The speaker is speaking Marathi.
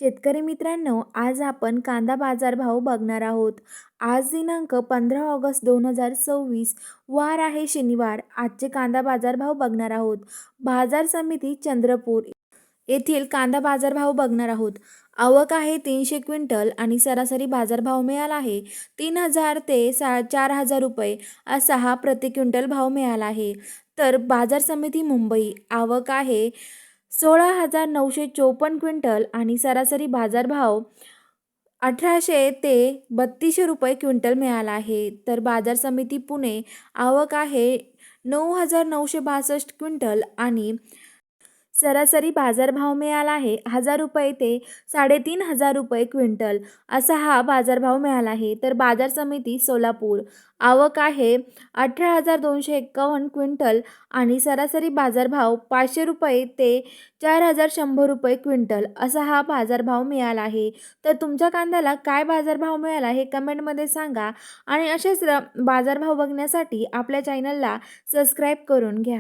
शेतकरी मित्रांनो, आज आपण कांदा बाजारभाव बघणार आहोत. आज दिनांक 15 ऑगस्ट 2026, वार आहे शनिवार. आजचे कांदा बाजारभाव बघणार आहोत. बाजार समिती चंद्रपूर येथील कांदा बाजारभाव बघणार आहोत. आवक आहे 300 क्विंटल आणि सरासरी बाजारभाव मिळाला आहे 3000 ते 4000 रुपये असा हा प्रति क्विंटल भाव मिळाला आहे. तर बाजार समिती मुंबई आवक आहे 16,954 क्विंटल आणि सरासरी बाजारभाव 1800 ते 3200 रुपये क्विंटल मिळाला आहे. तर बाजार समिती पुणे आवक आहे 9,962 क्विंटल आणि सरासरी बाजारभाव मिळाला आहे 1000 रुपये ते 3500 रुपये क्विंटल असा हा बाजारभाव मिळाला आहे. तर बाजार समिती सोलापूर आवक आहे 18,251 क्विंटल आणि सरासरी बाजारभाव 500 रुपये ते 4100 रुपये क्विंटल असा हा बाजारभाव मिळाला आहे. तर तुमच्या कांद्याला काय बाजारभाव मिळाला हे कमेंटमध्ये सांगा आणि असेच बाजारभाव बघण्यासाठी आपल्या चॅनलला सबस्क्राईब करून घ्या.